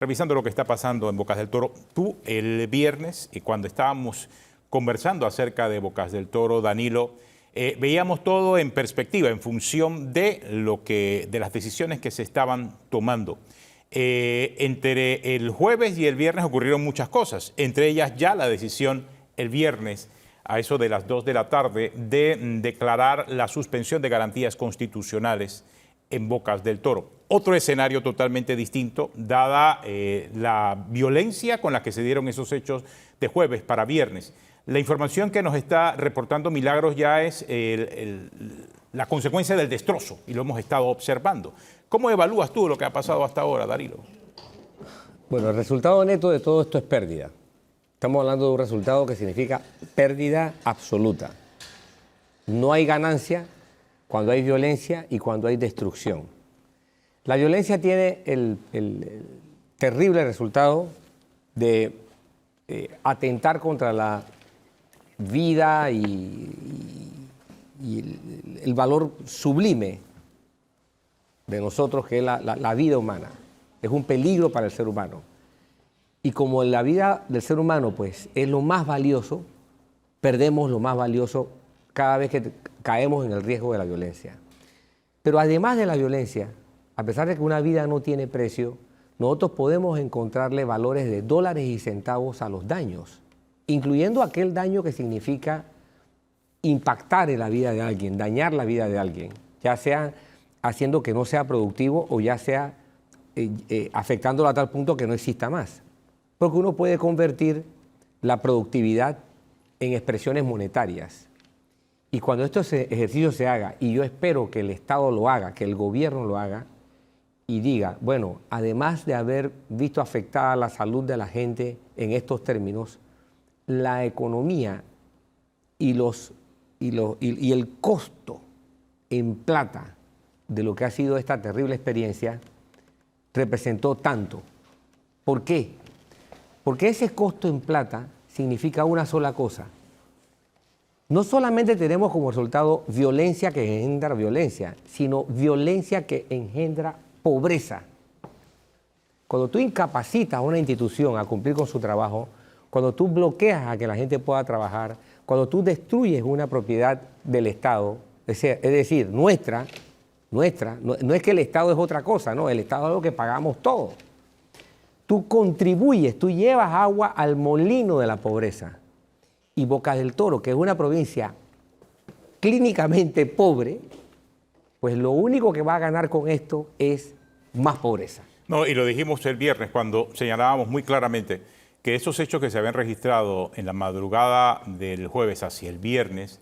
Revisando lo que está pasando en Bocas del Toro, tú el viernes, y cuando estábamos conversando acerca de Bocas del Toro, Danilo, veíamos todo en perspectiva, en función de las decisiones que se estaban tomando. Entre el jueves y el viernes ocurrieron muchas cosas, entre ellas ya la decisión el viernes a eso de las 2 de la tarde de declarar la suspensión de garantías constitucionales en Bocas del Toro. Otro escenario totalmente distinto, dada la violencia con la que se dieron esos hechos de jueves para viernes. La información que nos está reportando Milagros ya es la consecuencia del destrozo, y lo hemos estado observando. ¿Cómo evalúas tú lo que ha pasado hasta ahora, Danilo? Bueno, el resultado neto de todo esto es pérdida. Estamos hablando de un resultado que significa pérdida absoluta. No hay ganancia cuando hay violencia y cuando hay destrucción. La violencia tiene el terrible resultado de atentar contra la vida y el valor sublime de nosotros, que es la vida humana. Es un peligro para el ser humano. Y como la vida del ser humano pues, es lo más valioso, perdemos lo más valioso cada vez que caemos en el riesgo de la violencia. Pero además de la violencia, a pesar de que una vida no tiene precio, nosotros podemos encontrarle valores de dólares y centavos a los daños, incluyendo aquel daño que significa impactar en la vida de alguien, dañar la vida de alguien, ya sea haciendo que no sea productivo o ya sea afectándolo a tal punto que no exista más. Porque uno puede convertir la productividad en expresiones monetarias. Y cuando este ejercicio se haga, y yo espero que el Estado lo haga, que el gobierno lo haga, y diga, bueno, además de haber visto afectada la salud de la gente en estos términos, la economía y el costo en plata de lo que ha sido esta terrible experiencia representó tanto. ¿Por qué? Porque ese costo en plata significa una sola cosa. No solamente tenemos como resultado violencia que engendra violencia, sino violencia que engendra pobreza. Cuando tú incapacitas a una institución a cumplir con su trabajo, cuando tú bloqueas a que la gente pueda trabajar, cuando tú destruyes una propiedad del Estado, es decir, nuestra, no es que el Estado es otra cosa, no, el Estado es lo que pagamos todos. Tú contribuyes, tú llevas agua al molino de la pobreza. Y Bocas del Toro, que es una provincia clínicamente pobre, pues lo único que va a ganar con esto es más pobreza. No, y lo dijimos el viernes cuando señalábamos muy claramente que esos hechos que se habían registrado en la madrugada del jueves hacia el viernes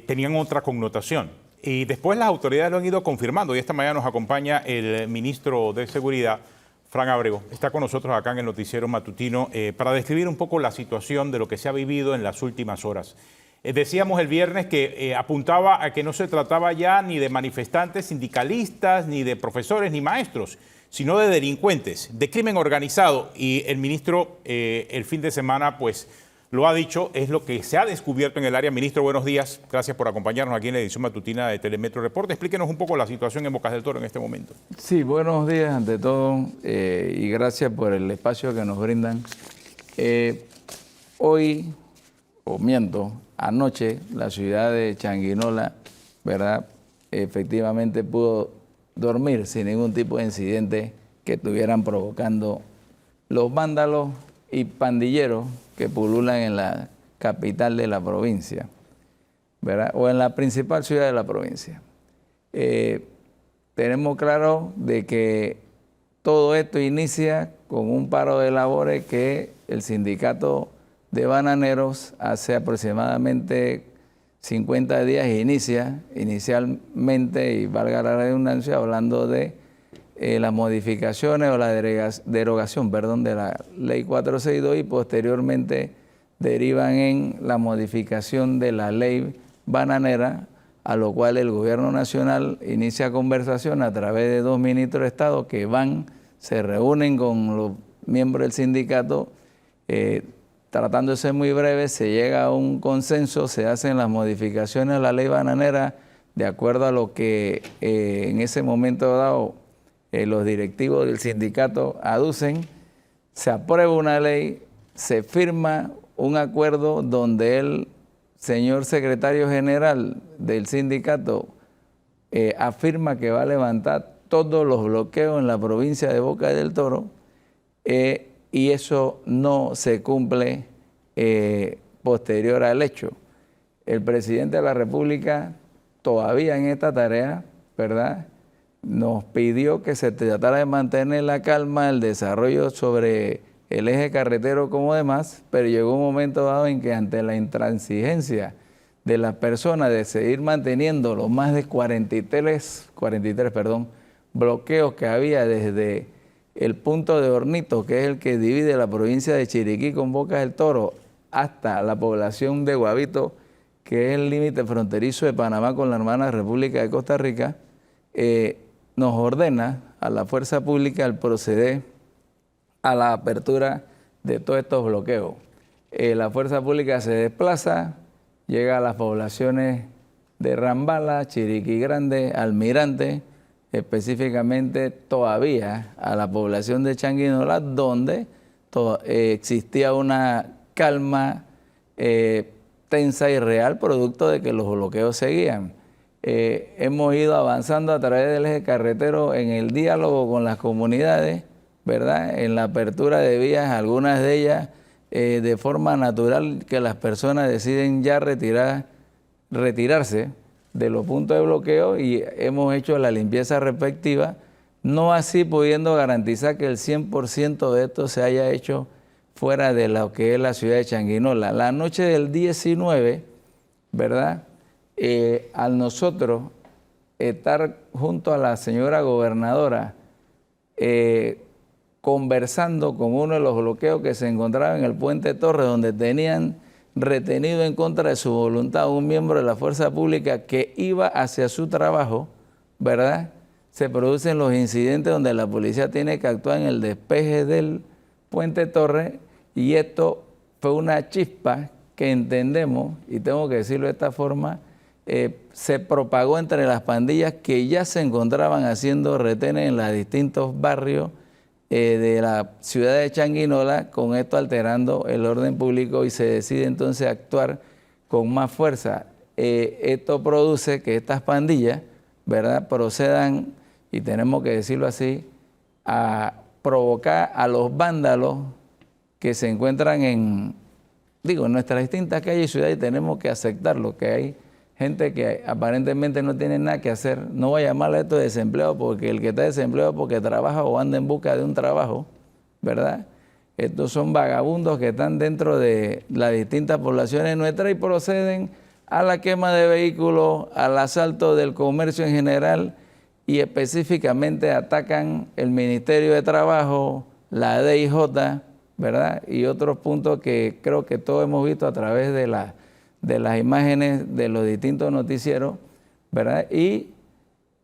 tenían otra connotación. Y después las autoridades lo han ido confirmando. Y esta mañana nos acompaña el ministro de Seguridad, Fran Ábrego. Está con nosotros acá en el noticiero matutino para describir un poco la situación de lo que se ha vivido en las últimas horas. Decíamos el viernes que apuntaba a que no se trataba ya ni de manifestantes sindicalistas, ni de profesores, ni maestros, sino de delincuentes, de crimen organizado. Y el ministro el fin de semana pues lo ha dicho, es lo que se ha descubierto en el área. Ministro, buenos días. Gracias por acompañarnos aquí en la edición matutina de Telemetro Report. Explíquenos un poco la situación en Bocas del Toro en este momento. Sí, buenos días ante todo y gracias por el espacio que nos brindan. Hoy, anoche, la ciudad de Changuinola, ¿verdad? Efectivamente pudo dormir sin ningún tipo de incidente que estuvieran provocando los vándalos y pandilleros que pululan en la capital de la provincia, ¿verdad? O en la principal ciudad de la provincia. Tenemos claro de que todo esto inicia con un paro de labores que el sindicato de bananeros hace aproximadamente 50 días inicia, inicialmente, y valga la redundancia, hablando de las modificaciones o la derogación de la ley 462 y posteriormente derivan en la modificación de la ley bananera, a lo cual el gobierno nacional inicia conversación a través de 2 ministros de Estado que se reúnen con los miembros del sindicato, tratando de ser muy breve, se llega a un consenso, se hacen las modificaciones a la ley bananera de acuerdo a lo que en ese momento dado los directivos del sindicato aducen se aprueba una ley, se firma un acuerdo donde el señor secretario general del sindicato afirma que va a levantar todos los bloqueos en la provincia de Boca del Toro, y eso no se cumple posterior al hecho. El presidente de la República todavía en esta tarea, ¿verdad?, nos pidió que se tratara de mantener la calma, el desarrollo sobre el eje carretero como demás, pero llegó un momento dado en que ante la intransigencia de las personas de seguir manteniendo los más de 43 bloqueos que había desde el punto de Hornito, que es el que divide la provincia de Chiriquí con Boca del Toro, hasta la población de Guavito, que es el límite fronterizo de Panamá con la hermana República de Costa Rica, nos ordena a la fuerza pública el proceder a la apertura de todos estos bloqueos. La fuerza pública se desplaza, llega a las poblaciones de Rambala, Chiriquí Grande, Almirante, específicamente todavía a la población de Changuinola, donde existía una calma tensa y real, producto de que los bloqueos seguían. Hemos ido avanzando a través del eje carretero en el diálogo con las comunidades, ¿verdad?, en la apertura de vías, algunas de ellas de forma natural, que las personas deciden ya retirarse de los puntos de bloqueo, y hemos hecho la limpieza respectiva, no así pudiendo garantizar que el 100% de esto se haya hecho fuera de lo que es la ciudad de Changuinola. La noche del 19, ¿verdad?, al nosotros estar junto a la señora gobernadora conversando con uno de los bloqueos que se encontraba en el Puente Torres, donde tenían retenido en contra de su voluntad a un miembro de la fuerza pública que iba hacia su trabajo, ¿verdad?, se producen los incidentes donde la policía tiene que actuar en el despeje del Puente Torres, y esto fue una chispa que entendemos, y tengo que decirlo de esta forma, se propagó entre las pandillas que ya se encontraban haciendo retenes en los distintos barrios de la ciudad de Changuinola, con esto alterando el orden público, y se decide entonces actuar con más fuerza. Esto produce que estas pandillas, ¿verdad?, procedan, y tenemos que decirlo así, a provocar a los vándalos que se encuentran en nuestras distintas calles y ciudades, y tenemos que aceptarlo, que hay gente que aparentemente no tiene nada que hacer. No voy a llamarle esto desempleo, porque el que está desempleado porque trabaja o anda en busca de un trabajo, ¿verdad? Estos son vagabundos que están dentro de las distintas poblaciones nuestras y proceden a la quema de vehículos, al asalto del comercio en general, y específicamente atacan el Ministerio de Trabajo, la DIJ, ¿verdad?, y otros puntos que creo que todos hemos visto a través de las imágenes de los distintos noticieros, ¿verdad? Y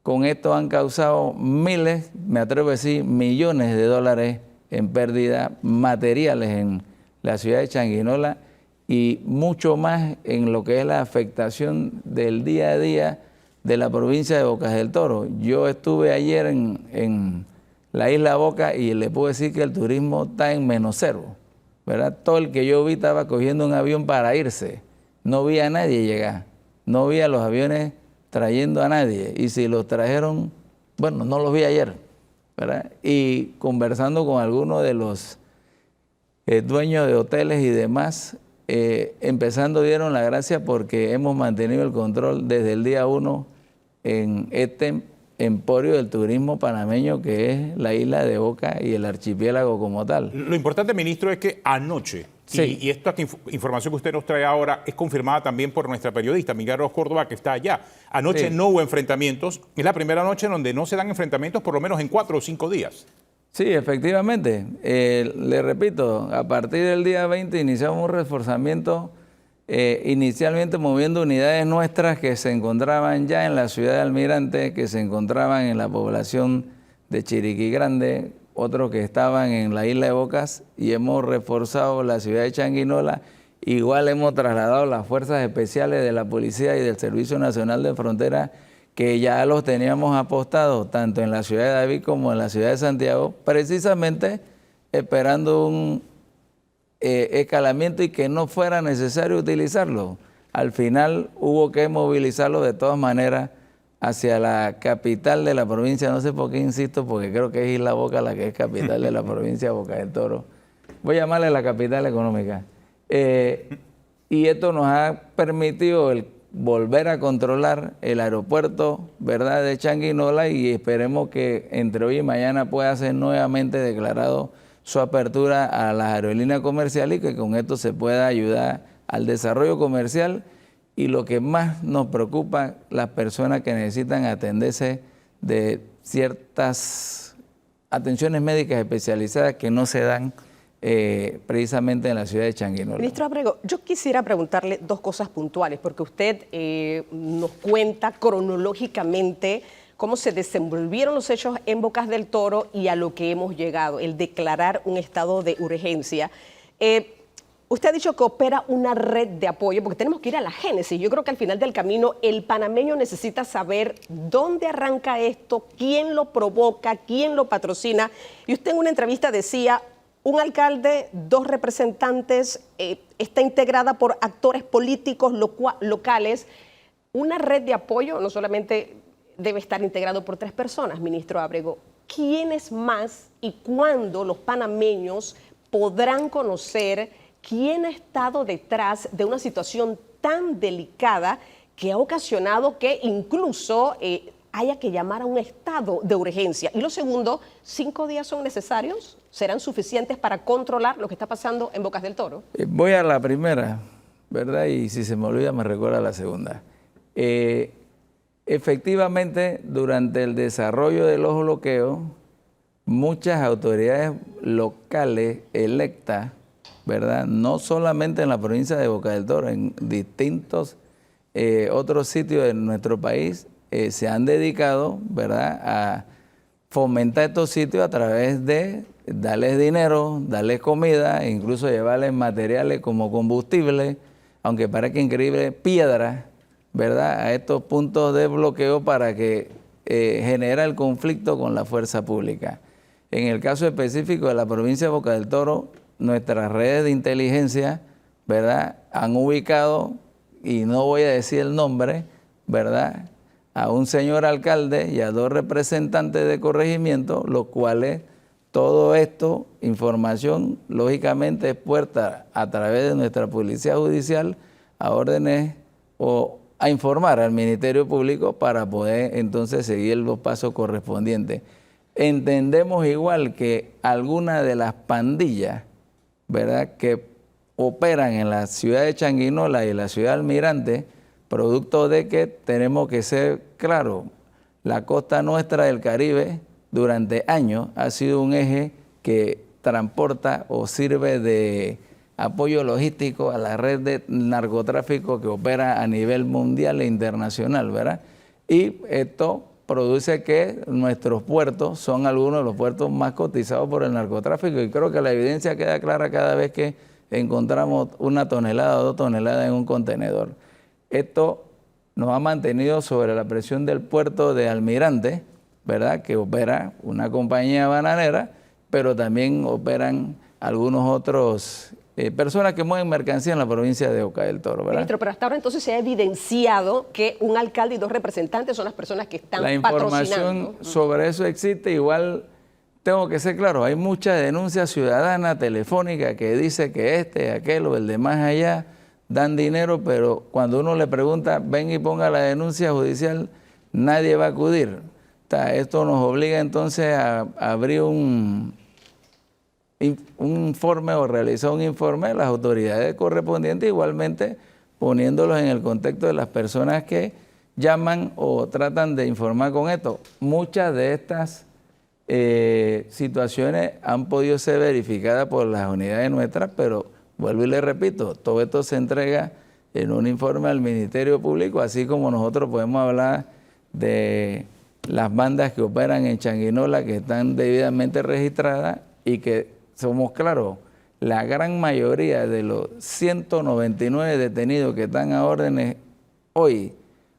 con esto han causado miles, me atrevo a decir millones de dólares en pérdidas materiales en la ciudad de Changuinola, y mucho más en lo que es la afectación del día a día de la provincia de Bocas del Toro. Yo estuve ayer en la isla Boca y le puedo decir que el turismo está en -0, ¿verdad? Todo el que yo vi estaba cogiendo un avión para irse. No vi a nadie llegar, no vi a los aviones trayendo a nadie, y si los trajeron, bueno, no los vi ayer, ¿verdad? Y conversando con algunos de los dueños de hoteles y demás, empezando dieron la gracia porque hemos mantenido el control desde el día 1 en este emporio del turismo panameño que es la isla de Boca y el archipiélago como tal. Lo importante, ministro, es que anoche, sí, y esta información que usted nos trae ahora es confirmada también por nuestra periodista Miguel Ross Córdoba, que está allá. Anoche sí, no hubo enfrentamientos. Es la primera noche en donde no se dan enfrentamientos por lo menos en 4 o 5 días. Sí, efectivamente. Le repito, a partir del día 20 iniciamos un reforzamiento, inicialmente moviendo unidades nuestras que se encontraban ya en la ciudad de Almirante, que se encontraban en la población de Chiriquí Grande, otros que estaban en la isla de Bocas, y hemos reforzado la ciudad de Changuinola. Igual hemos trasladado las fuerzas especiales de la policía y del Servicio Nacional de Frontera, que ya los teníamos apostados tanto en la ciudad de David como en la ciudad de Santiago, precisamente esperando un escalamiento y que no fuera necesario utilizarlo. Al final hubo que movilizarlo de todas maneras hacia la capital de la provincia. No sé por qué insisto, porque creo que es Isla Boca la que es capital de la provincia de Boca del Toro. Voy a llamarle la capital económica. Y esto nos ha permitido el volver a controlar el aeropuerto, ¿verdad?, de Changuinola, y esperemos que entre hoy y mañana pueda ser nuevamente declarado su apertura a las aerolíneas comerciales y que con esto se pueda ayudar al desarrollo comercial y lo que más nos preocupa, las personas que necesitan atenderse de ciertas atenciones médicas especializadas que no se dan precisamente en la ciudad de Changuinola. Ministro Ábrego, yo quisiera preguntarle dos cosas puntuales, porque usted nos cuenta cronológicamente cómo se desenvolvieron los hechos en Bocas del Toro y a lo que hemos llegado, el declarar un estado de urgencia. Usted ha dicho que opera una red de apoyo, porque tenemos que ir a la génesis. Yo creo que al final del camino el panameño necesita saber dónde arranca esto, quién lo provoca, quién lo patrocina. Y usted en una entrevista decía, un alcalde, 2 representantes, está integrada por actores políticos locales. Una red de apoyo no solamente debe estar integrado por 3 personas, ministro Ábrego. ¿Quiénes más y cuándo los panameños podrán conocer quién ha estado detrás de una situación tan delicada que ha ocasionado que incluso haya que llamar a un estado de urgencia? Y lo segundo, ¿5 días son necesarios? ¿Serán suficientes para controlar lo que está pasando en Bocas del Toro? Voy a la primera, ¿verdad? Y si se me olvida me recuerda la segunda. Efectivamente, durante el desarrollo de los bloqueos, muchas autoridades locales electas, ¿verdad?, no solamente en la provincia de Boca del Toro, en distintos otros sitios de nuestro país, se han dedicado, ¿verdad?, a fomentar estos sitios a través de darles dinero, darles comida, e incluso llevarles materiales como combustible, aunque parezca increíble, piedras, ¿verdad?, a estos puntos de bloqueo para que genera el conflicto con la fuerza pública. En el caso específico de la provincia de Boca del Toro, nuestras redes de inteligencia, ¿verdad?, han ubicado, y no voy a decir el nombre, ¿verdad?, a un señor alcalde y a 2 representantes de corregimiento, los cuales todo esto, información, lógicamente es puerta a través de nuestra policía judicial a órdenes o a informar al Ministerio Público para poder entonces seguir los pasos correspondientes. Entendemos igual que algunas de las pandillas, ¿verdad?, que operan en la ciudad de Changuinola y la ciudad de Almirante, producto de que tenemos que ser claros, la costa nuestra del Caribe durante años ha sido un eje que transporta o sirve de apoyo logístico a la red de narcotráfico que opera a nivel mundial e internacional, ¿verdad? Y esto produce que nuestros puertos son algunos de los puertos más cotizados por el narcotráfico, y creo que la evidencia queda clara cada vez que encontramos 1 tonelada o 2 toneladas en un contenedor. Esto nos ha mantenido sobre la presión del puerto de Almirante, ¿verdad?, que opera una compañía bananera, pero también operan algunos otros personas que mueven mercancía en la provincia de Boca del Toro, ¿verdad? Ministro, pero hasta ahora entonces se ha evidenciado que un alcalde y 2 representantes son las personas que están patrocinando. La información sobre eso existe. Igual tengo que ser claro, hay muchas denuncias ciudadanas telefónicas que dice que aquel o el de más allá dan dinero, pero cuando uno le pregunta, ven y ponga la denuncia judicial, nadie va a acudir. Esto nos obliga entonces a abrir un informe o realizar un informe a las autoridades correspondientes, igualmente poniéndolos en el contexto de las personas que llaman o tratan de informar con esto. Muchas de estas situaciones han podido ser verificadas por las unidades nuestras, pero vuelvo y le repito, todo esto se entrega en un informe al Ministerio Público, así como nosotros podemos hablar de las bandas que operan en Changuinola que están debidamente registradas y que somos claros, la gran mayoría de los 199 detenidos que están a órdenes hoy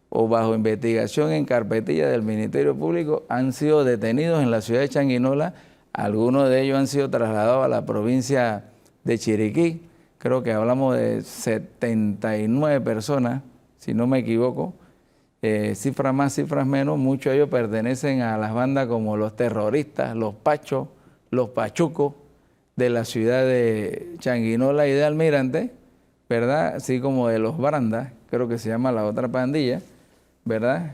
o bajo investigación en carpetilla del Ministerio Público han sido detenidos en la ciudad de Changuinola Algunos de ellos han sido trasladados a la provincia de Chiriquí. Creo que hablamos de 79 personas, si no me equivoco. Cifras más, cifras menos. Muchos de ellos pertenecen a las bandas como los terroristas, los pachos, los pachucos de la ciudad de Changuinola y de Almirante, ¿verdad? Así como de los Brandas, creo que se llama la otra pandilla, ¿verdad?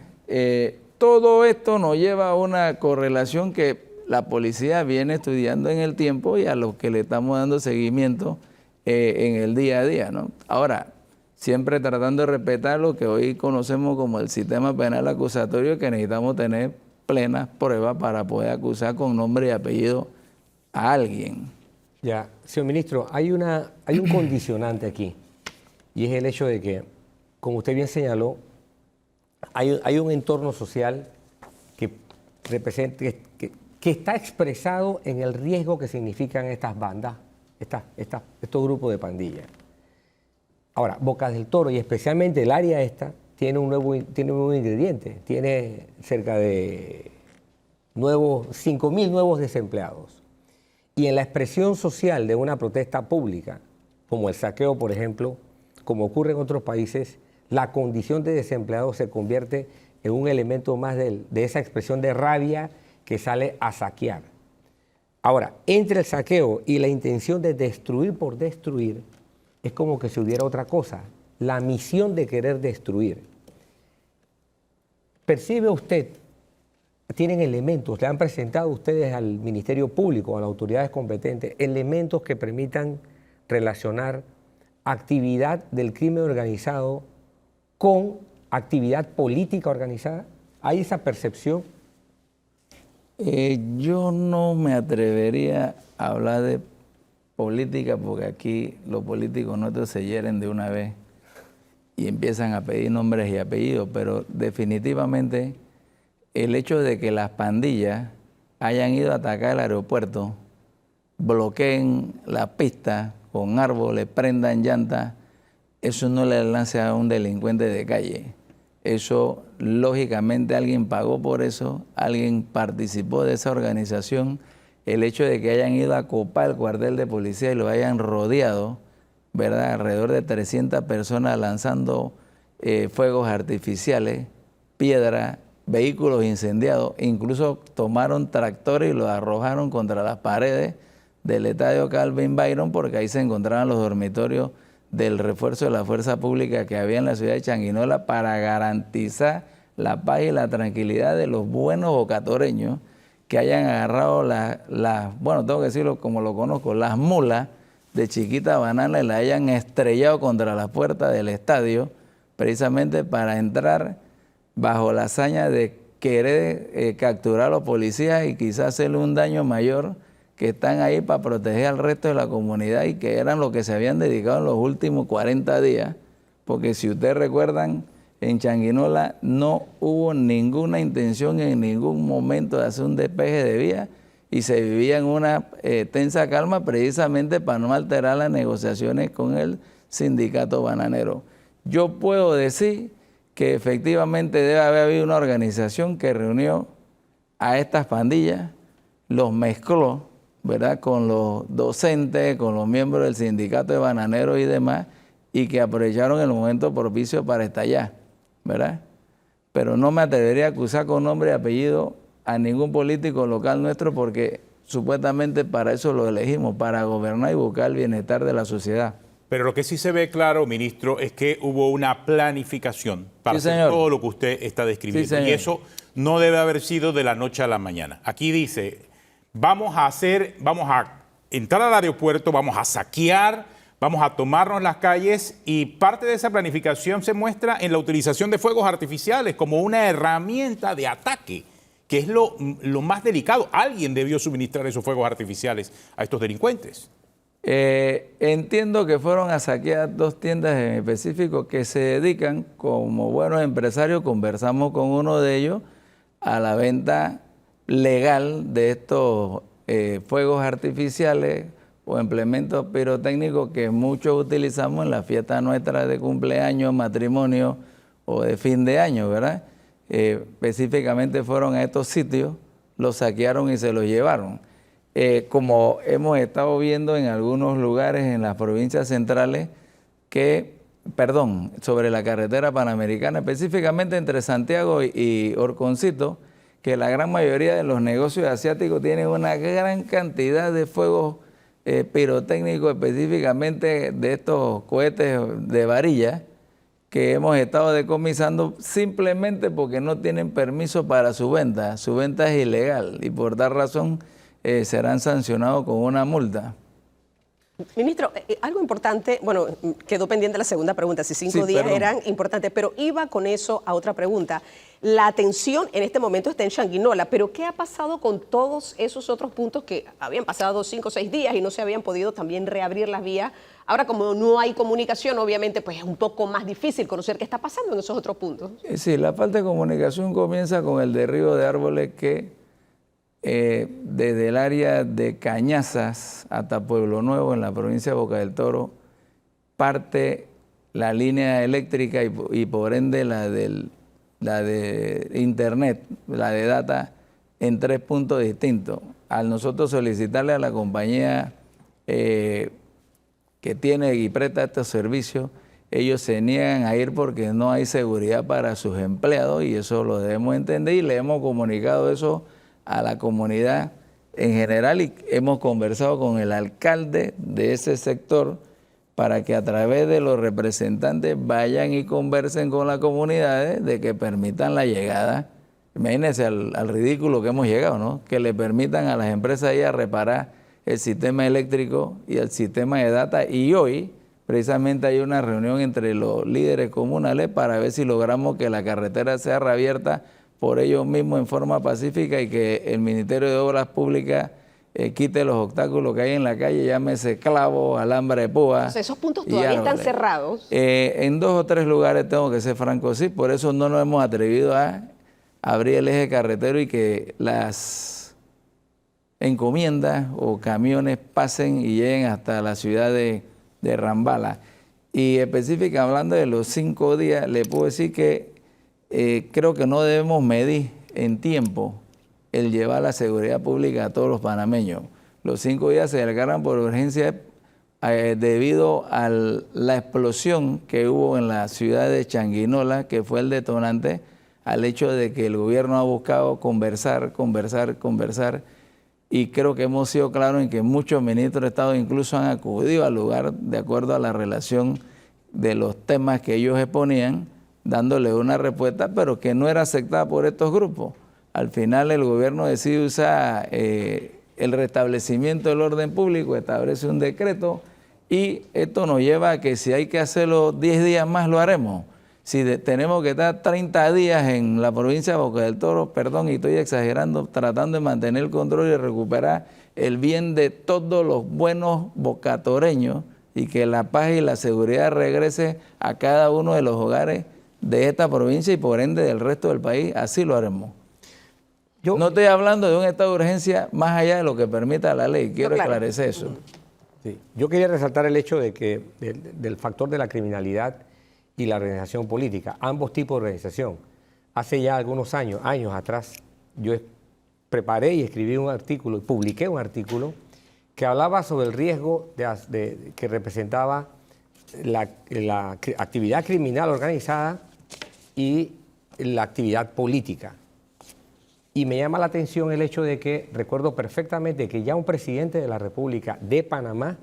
Todo esto nos lleva a una correlación que la policía viene estudiando en el tiempo y a los que le estamos dando seguimiento en el día a día, ¿no? Ahora, siempre tratando de respetar lo que hoy conocemos como el sistema penal acusatorio, que necesitamos tener plenas pruebas para poder acusar con nombre y apellido a alguien. Ya, señor ministro, hay un condicionante aquí, y es el hecho de que, como usted bien señaló, hay un entorno social que representa, que está expresado en el riesgo que significan estas bandas, estos grupos de pandillas. Ahora, Bocas del Toro, y especialmente el área esta, tiene un nuevo ingrediente, tiene cerca de 5.000 nuevos desempleados. Y en la expresión social de una protesta pública, como el saqueo, por ejemplo, como ocurre en otros países, la condición de desempleado se convierte en un elemento más de esa expresión de rabia que sale a saquear. Ahora, entre el saqueo y la intención de destruir por destruir, es como que si hubiera otra cosa, la misión de querer destruir. ¿Percibe usted? Tienen elementos, le han presentado ustedes al Ministerio Público, a las autoridades competentes, elementos que permitan relacionar actividad del crimen organizado con actividad política organizada. ¿Hay esa percepción? Yo no me atrevería a hablar de política porque aquí los políticos nuestros se hieren de una vez y empiezan a pedir nombres y apellidos, pero definitivamente el hecho de que las pandillas hayan ido a atacar el aeropuerto, bloqueen la pista con árboles, prendan llantas, eso no le lanza a un delincuente de calle. Eso, lógicamente, alguien pagó por eso, alguien participó de esa organización. El hecho de que hayan ido a copar el cuartel de policía y lo hayan rodeado, ¿verdad? Alrededor de 300 personas lanzando fuegos artificiales, piedra, vehículos incendiados, incluso tomaron tractores y los arrojaron contra las paredes del estadio Calvin Byron, porque ahí se encontraban los dormitorios del refuerzo de la fuerza pública que había en la ciudad de Changuinola para garantizar la paz y la tranquilidad de los buenos bocatoreños que hayan agarrado bueno, tengo que decirlo como lo conozco, las mulas de Chiquita Banana y la hayan estrellado contra la puerta del estadio, precisamente para entrar bajo la hazaña de querer capturar a los policías y quizás hacerle un daño mayor, que están ahí para proteger al resto de la comunidad y que eran lo que se habían dedicado en los últimos 40 días, porque si ustedes recuerdan, en Changuinola no hubo ninguna intención en ningún momento de hacer un despeje de vía y se vivía en una tensa calma precisamente para no alterar las negociaciones con el sindicato bananero. Yo puedo decir que efectivamente debe haber habido una organización que reunió a estas pandillas, los mezcló, ¿verdad?, con los docentes, con los miembros del sindicato de bananeros y demás, y que aprovecharon el momento propicio para estallar, ¿verdad? Pero no me atrevería a acusar con nombre y apellido a ningún político local nuestro, porque supuestamente para eso lo elegimos, para gobernar y buscar el bienestar de la sociedad. Pero lo que sí se ve claro, ministro, es que hubo una planificación para hacer todo lo que usted está describiendo. Sí, y eso no debe haber sido de la noche a la mañana. Aquí dice, vamos a entrar al aeropuerto, vamos a saquear, vamos a tomarnos las calles, y parte de esa planificación se muestra en la utilización de fuegos artificiales como una herramienta de ataque, que es lo más delicado. Alguien debió suministrar esos fuegos artificiales a estos delincuentes. Entiendo que fueron a saquear 2 tiendas en específico que se dedican, como buenos empresarios, conversamos con uno de ellos, a la venta legal de estos fuegos artificiales o implementos pirotécnicos que muchos utilizamos en la fiesta nuestra de cumpleaños, matrimonio o de fin de año, ¿verdad? Específicamente fueron a estos sitios, los saquearon y se los llevaron. como hemos estado viendo en algunos lugares en las provincias centrales, sobre la carretera panamericana, específicamente entre Santiago y Orconcito, que la gran mayoría de los negocios asiáticos tienen una gran cantidad de fuegos pirotécnicos, específicamente de estos cohetes de varilla, que hemos estado decomisando simplemente porque no tienen permiso para su venta. Su venta es ilegal y por tal razón serán sancionados con una multa. Ministro, algo importante, bueno, quedó pendiente la segunda pregunta, si 5 días eran importantes, pero iba con eso a otra pregunta. La atención en este momento está en Changuinola, pero ¿qué ha pasado con todos esos otros puntos que habían pasado 5 o 6 días y no se habían podido también reabrir las vías? Ahora, como no hay comunicación, obviamente, pues es un poco más difícil conocer qué está pasando en esos otros puntos. Sí, la falta de comunicación comienza con el derribo de árboles que desde el área de Cañazas hasta Pueblo Nuevo, en la provincia de Boca del Toro, parte la línea eléctrica y por ende la de internet, la de data, en 3 puntos distintos. Al nosotros solicitarle a la compañía que tiene y presta estos servicios, ellos se niegan a ir porque no hay seguridad para sus empleados y eso lo debemos entender y le hemos comunicado eso a la comunidad en general y hemos conversado con el alcalde de ese sector para que a través de los representantes vayan y conversen con las comunidades de que permitan la llegada. Imagínense al ridículo que hemos llegado, ¿no? Que le permitan a las empresas ir a reparar el sistema eléctrico y el sistema de data. Y hoy precisamente hay una reunión entre los líderes comunales para ver si logramos que la carretera sea reabierta por ellos mismos en forma pacífica y que el Ministerio de Obras Públicas quite los obstáculos que hay en la calle, llámese clavos, alambre de púa. Entonces, esos puntos todavía están cerrados. En 2 o 3 lugares, tengo que ser franco, sí, por eso no nos hemos atrevido a abrir el eje carretero y que las encomiendas o camiones pasen y lleguen hasta la ciudad de Rambala. Y específicamente hablando de los 5 días, le puedo decir que creo que no debemos medir en tiempo el llevar la seguridad pública a todos los panameños. Los 5 días se declaran por urgencia debido a la explosión que hubo en la ciudad de Changuinola, que fue el detonante, al hecho de que el gobierno ha buscado conversar, y creo que hemos sido claros en que muchos ministros de Estado incluso han acudido al lugar de acuerdo a la relación de los temas que ellos exponían, dándole una respuesta, pero que no era aceptada por estos grupos. Al final el gobierno decide usar el restablecimiento del orden público, establece un decreto y esto nos lleva a que si hay que hacerlo 10 días más, lo haremos. Si tenemos que estar 30 días en la provincia de Boca del Toro, perdón, y estoy exagerando, tratando de mantener el control y recuperar el bien de todos los buenos bocatoreños y que la paz y la seguridad regrese a cada uno de los hogares de esta provincia y por ende del resto del país, así lo haremos. Yo no estoy hablando de un estado de urgencia más allá de lo que permita la ley, quiero esclarecer eso. Sí. Yo quería resaltar el hecho de que del factor de la criminalidad y la organización política, ambos tipos de organización. Hace ya algunos años atrás, yo preparé y escribí un artículo, y publiqué un artículo que hablaba sobre el riesgo que representaba la actividad criminal organizada y la actividad política. Y me llama la atención el hecho de que, recuerdo perfectamente que ya un presidente de la República de Panamá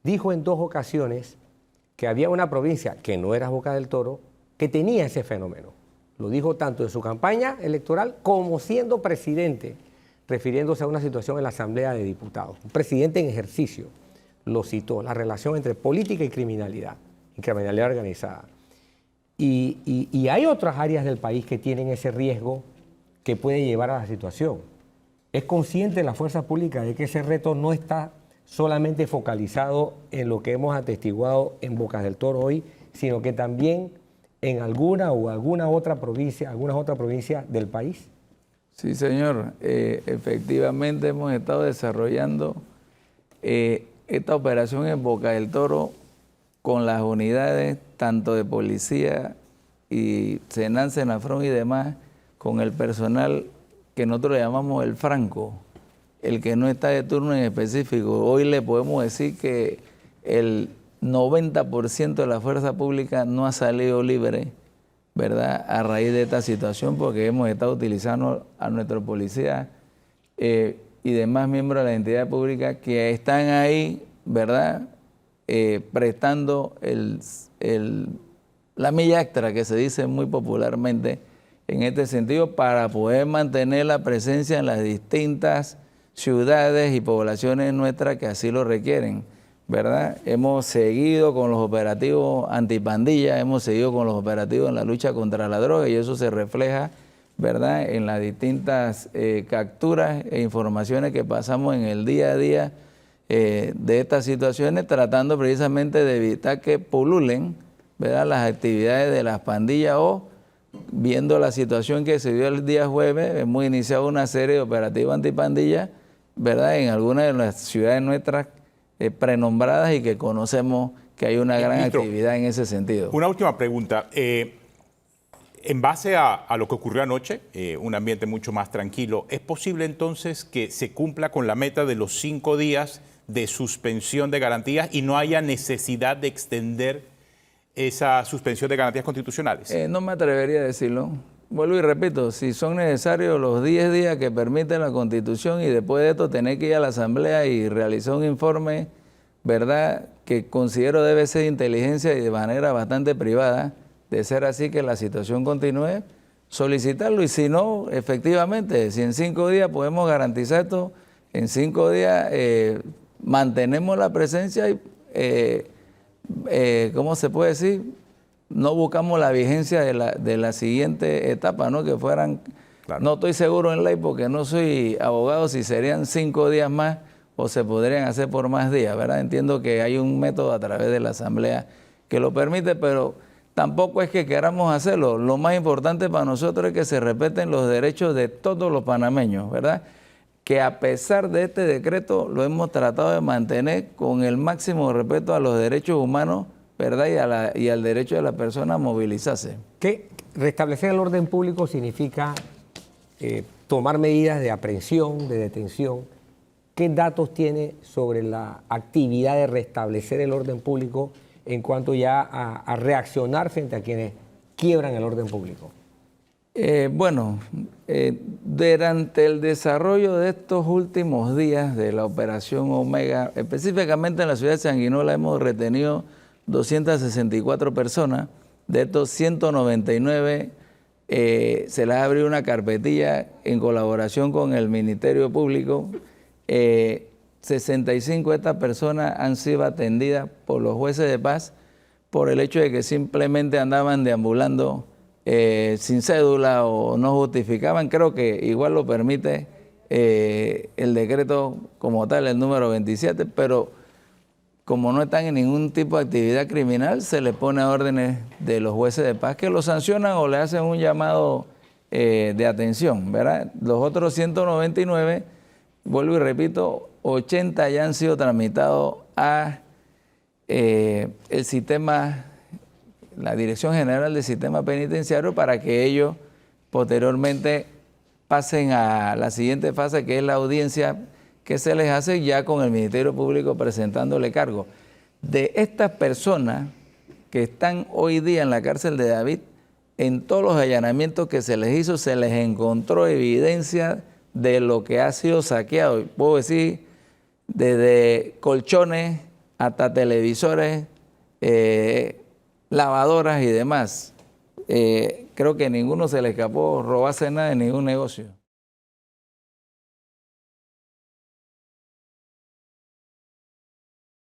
dijo en 2 ocasiones que había una provincia, que no era Boca del Toro, que tenía ese fenómeno. Lo dijo tanto en su campaña electoral como siendo presidente, refiriéndose a una situación en la Asamblea de Diputados. Un presidente en ejercicio lo citó, la relación entre política y criminalidad organizada. Y hay otras áreas del país que tienen ese riesgo que puede llevar a la situación. Es consciente la fuerza pública de que ese reto no está solamente focalizado en lo que hemos atestiguado en Bocas del Toro hoy, sino que también en algunas otras provincias del país. Sí, señor. Efectivamente hemos estado desarrollando esta operación en Boca del Toro con las unidades tanto de policía y Senan, Senafrón y demás, con el personal que nosotros llamamos el Franco, el que no está de turno en específico. Hoy le podemos decir que el 90% de la fuerza pública no ha salido libre, ¿verdad?, a raíz de esta situación, porque hemos estado utilizando a nuestros policías y demás miembros de la entidad pública que están ahí, ¿verdad?, prestando la milla extra, que se dice muy popularmente en este sentido, para poder mantener la presencia en las distintas ciudades y poblaciones nuestras que así lo requieren, ¿verdad? Hemos seguido con los operativos antipandilla, hemos seguido con los operativos en la lucha contra la droga, y eso se refleja, ¿verdad?, en las distintas capturas e informaciones que pasamos en el día a día de estas situaciones, tratando precisamente de evitar que pululen, ¿verdad?, las actividades de las pandillas, o viendo la situación que se dio el día jueves, hemos iniciado una serie de operativos antipandillas, ¿verdad?, en algunas de las ciudades nuestras prenombradas, y que conocemos que hay una gran actividad en ese sentido. Una última pregunta. En base a lo que ocurrió anoche, un ambiente mucho más tranquilo, ¿es posible entonces que se cumpla con la meta de los 5 días de suspensión de garantías y no haya necesidad de extender esa suspensión de garantías constitucionales? No me atrevería a decirlo. Vuelvo y repito, si son necesarios los 10 días que permite la Constitución, y después de esto tener que ir a la Asamblea y realizar un informe, ¿verdad?, que considero debe ser de inteligencia y de manera bastante privada, de ser así que la situación continúe, solicitarlo. Y si no, efectivamente, si en 5 días podemos garantizar esto, en 5 días mantenemos la presencia y, ¿cómo se puede decir?, no buscamos la vigencia de la siguiente etapa, ¿no?, que fueran, claro, no estoy seguro en ley porque no soy abogado, si serían 5 días más o se podrían hacer por más días, ¿verdad? Entiendo que hay un método a través de la Asamblea que lo permite, pero tampoco es que queramos hacerlo. Lo más importante para nosotros es que se respeten los derechos de todos los panameños, ¿verdad?, que a pesar de este decreto lo hemos tratado de mantener con el máximo respeto a los derechos humanos, ¿verdad?, y al derecho de la persona a movilizarse. Que restablecer el orden público significa tomar medidas de aprehensión, de detención. ¿Qué datos tiene sobre la actividad de restablecer el orden público en cuanto ya a reaccionar frente a quienes quiebran el orden público? Durante el desarrollo de estos últimos días de la operación Omega, específicamente en la ciudad de Sanguinola, hemos retenido 264 personas. De estos 199 se les abrió una carpetilla en colaboración con el Ministerio Público. 65 de estas personas han sido atendidas por los jueces de paz por el hecho de que simplemente andaban deambulando sin cédula o no justificaban. Creo que igual lo permite el decreto como tal, el número 27, pero como no están en ningún tipo de actividad criminal, se les pone a órdenes de los jueces de paz que los sancionan o le hacen un llamado de atención, ¿verdad? Los otros 199, vuelvo y repito, 80 ya han sido tramitados a el sistema, la Dirección General del Sistema Penitenciario, para que ellos posteriormente pasen a la siguiente fase, que es la audiencia que se les hace ya con el Ministerio Público presentándole cargo. De estas personas que están hoy día en la cárcel de David, en todos los allanamientos que se les hizo, se les encontró evidencia de lo que ha sido saqueado. Puedo decir, desde colchones hasta televisores, lavadoras y demás. Creo que ninguno se le escapó robarse nada en ningún negocio.